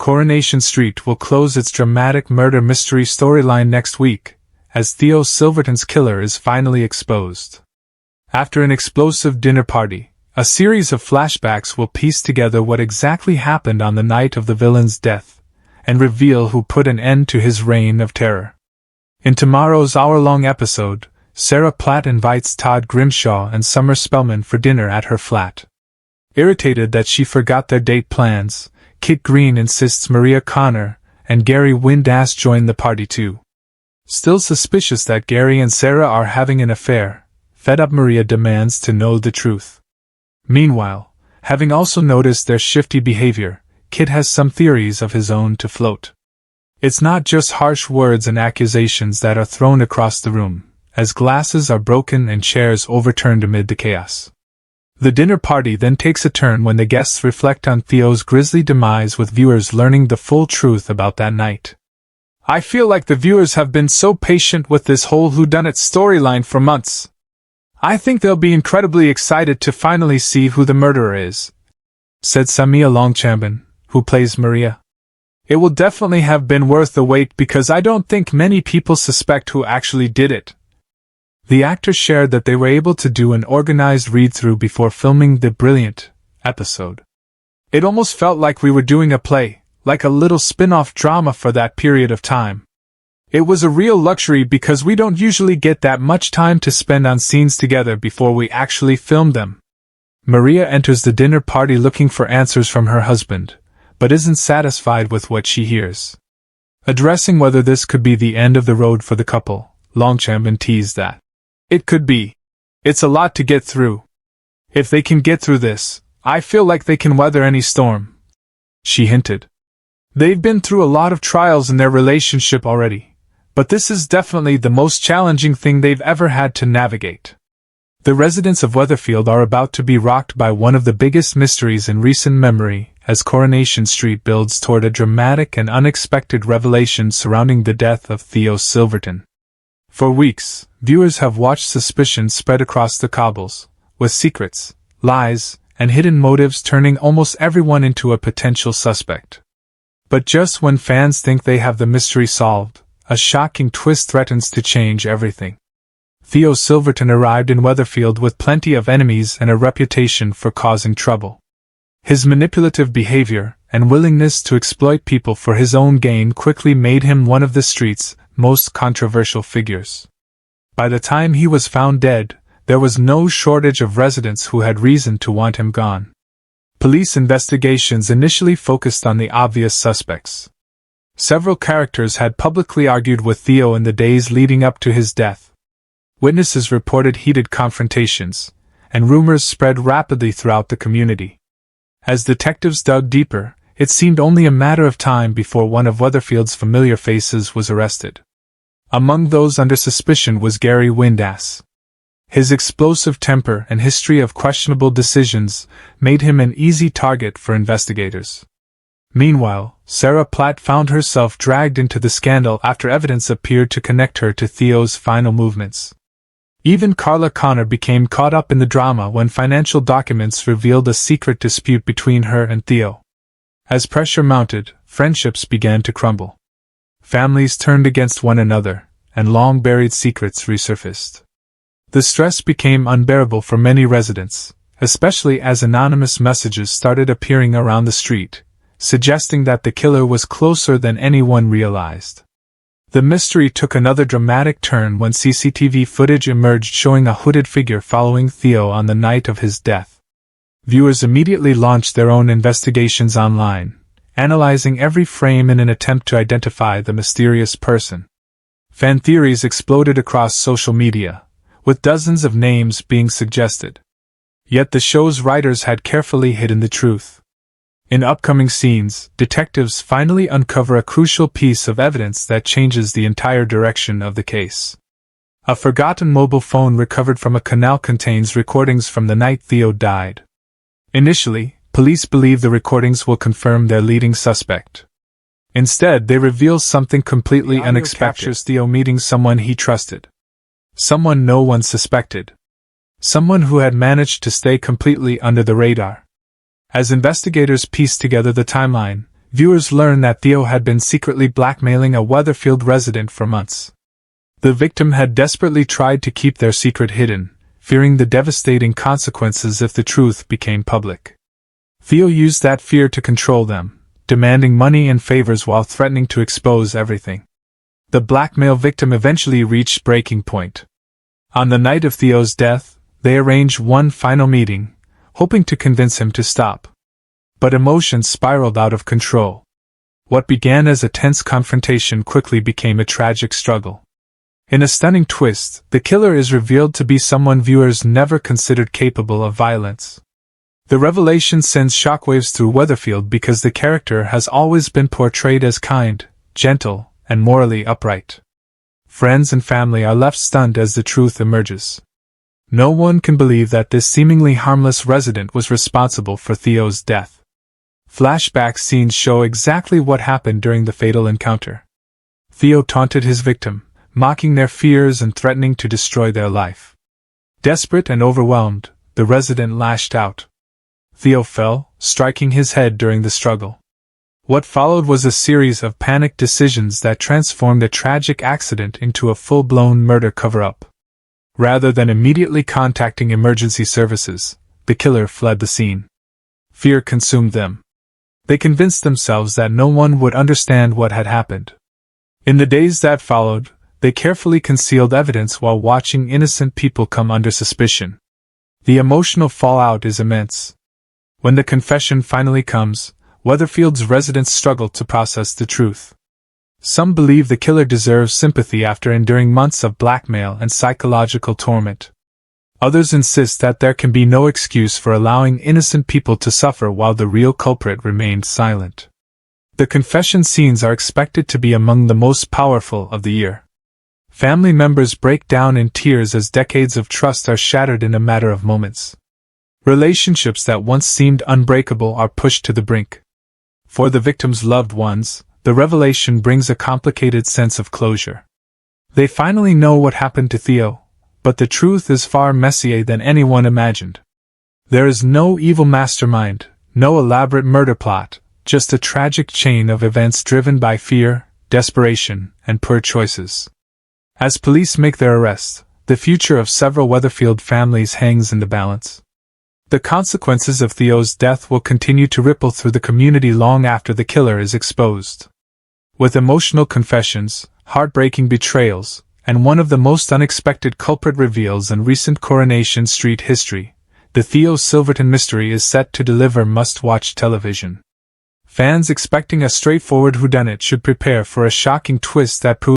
Coronation Street will close its dramatic murder mystery storyline next week, as Theo Silverton's killer is finally exposed. After an explosive dinner party, a series of flashbacks will piece together what exactly happened on the night of the villain's death, and reveal who put an end to his reign of terror. In tomorrow's hour-long episode, Sarah Platt invites Todd Grimshaw and Summer Spellman for dinner at her flat. Irritated that she forgot their date plans, Kit Green insists Maria Connor and Gary Windass join the party too. Still suspicious that Gary and Sarah are having an affair, fed-up Maria demands to know the truth. Meanwhile, having also noticed their shifty behavior, Kit has some theories of his own to float. It's not just harsh words and accusations that are thrown across the room, as glasses are broken and chairs overturned amid the chaos. The dinner party then takes a turn when the guests reflect on Theo's grisly demise, with viewers learning the full truth about that night. I feel like the viewers have been so patient with this whole whodunit storyline for months. I think they'll be incredibly excited to finally see who the murderer is, said Samia Longchamben, who plays Maria. It will definitely have been worth the wait because I don't think many people suspect who actually did it. The actors shared that they were able to do an organized read-through before filming the brilliant episode. It almost felt like we were doing a play, like a little spin-off drama for that period of time. It was a real luxury because we don't usually get that much time to spend on scenes together before we actually film them. Maria enters the dinner party looking for answers from her husband, but isn't satisfied with what she hears. Addressing whether this could be the end of the road for the couple, Longchamben teased that it could be. It's a lot to get through. If they can get through this, I feel like they can weather any storm, she hinted. They've been through a lot of trials in their relationship already, but this is definitely the most challenging thing they've ever had to navigate. The residents of Weatherfield are about to be rocked by one of the biggest mysteries in recent memory, as Coronation Street builds toward a dramatic and unexpected revelation surrounding the death of Theo Silverton. For weeks, viewers have watched suspicion spread across the cobbles, with secrets, lies, and hidden motives turning almost everyone into a potential suspect. But just when fans think they have the mystery solved, a shocking twist threatens to change everything. Theo Silverton arrived in Weatherfield with plenty of enemies and a reputation for causing trouble. His manipulative behavior and willingness to exploit people for his own gain quickly made him one of the street's most controversial figures. By the time he was found dead, there was no shortage of residents who had reason to want him gone. Police investigations initially focused on the obvious suspects. Several characters had publicly argued with Theo in the days leading up to his death. Witnesses reported heated confrontations, and rumors spread rapidly throughout the community. As detectives dug deeper, it seemed only a matter of time before one of Weatherfield's familiar faces was arrested. Among those under suspicion was Gary Windass. His explosive temper and history of questionable decisions made him an easy target for investigators. Meanwhile, Sarah Platt found herself dragged into the scandal after evidence appeared to connect her to Theo's final movements. Even Carla Connor became caught up in the drama when financial documents revealed a secret dispute between her and Theo. As pressure mounted, friendships began to crumble. Families turned against one another, and long-buried secrets resurfaced. The stress became unbearable for many residents, especially as anonymous messages started appearing around the street, suggesting that the killer was closer than anyone realized. The mystery took another dramatic turn when CCTV footage emerged showing a hooded figure following Theo on the night of his death. Viewers immediately launched their own investigations online, analyzing every frame in an attempt to identify the mysterious person. Fan theories exploded across social media, with dozens of names being suggested. Yet the show's writers had carefully hidden the truth. In upcoming scenes, detectives finally uncover a crucial piece of evidence that changes the entire direction of the case. A forgotten mobile phone recovered from a canal contains recordings from the night Theo died. Initially, police believe the recordings will confirm their leading suspect. Instead, they reveal something completely unexpected. Captures Theo meeting someone he trusted. Someone no one suspected. Someone who had managed to stay completely under the radar. As investigators piece together the timeline, viewers learn that Theo had been secretly blackmailing a Weatherfield resident for months. The victim had desperately tried to keep their secret hidden, fearing the devastating consequences if the truth became public. Theo used that fear to control them, demanding money and favors while threatening to expose everything. The blackmail victim eventually reached breaking point. On the night of Theo's death, they arranged one final meeting, hoping to convince him to stop. But emotions spiraled out of control. What began as a tense confrontation quickly became a tragic struggle. In a stunning twist, the killer is revealed to be someone viewers never considered capable of violence. The revelation sends shockwaves through Weatherfield because the character has always been portrayed as kind, gentle, and morally upright. Friends and family are left stunned as the truth emerges. No one can believe that this seemingly harmless resident was responsible for Theo's death. Flashback scenes show exactly what happened during the fatal encounter. Theo taunted his victim, mocking their fears and threatening to destroy their life. Desperate and overwhelmed, the resident lashed out. Theo fell, striking his head during the struggle. What followed was a series of panicked decisions that transformed a tragic accident into a full-blown murder cover-up. Rather than immediately contacting emergency services, the killer fled the scene. Fear consumed them. They convinced themselves that no one would understand what had happened. In the days that followed, they carefully concealed evidence while watching innocent people come under suspicion. The emotional fallout is immense. When the confession finally comes, Weatherfield's residents struggle to process the truth. Some believe the killer deserves sympathy after enduring months of blackmail and psychological torment. Others insist that there can be no excuse for allowing innocent people to suffer while the real culprit remained silent. The confession scenes are expected to be among the most powerful of the year. Family members break down in tears as decades of trust are shattered in a matter of moments. Relationships that once seemed unbreakable are pushed to the brink. For the victim's loved ones, the revelation brings a complicated sense of closure. They finally know what happened to Theo, but the truth is far messier than anyone imagined. There is no evil mastermind, no elaborate murder plot, just a tragic chain of events driven by fear, desperation, and poor choices. As police make their arrest, the future of several Weatherfield families hangs in the balance. The consequences of Theo's death will continue to ripple through the community long after the killer is exposed. With emotional confessions, heartbreaking betrayals, and one of the most unexpected culprit reveals in recent Coronation Street history, the Theo Silverton mystery is set to deliver must-watch television. Fans expecting a straightforward whodunit should prepare for a shocking twist that proves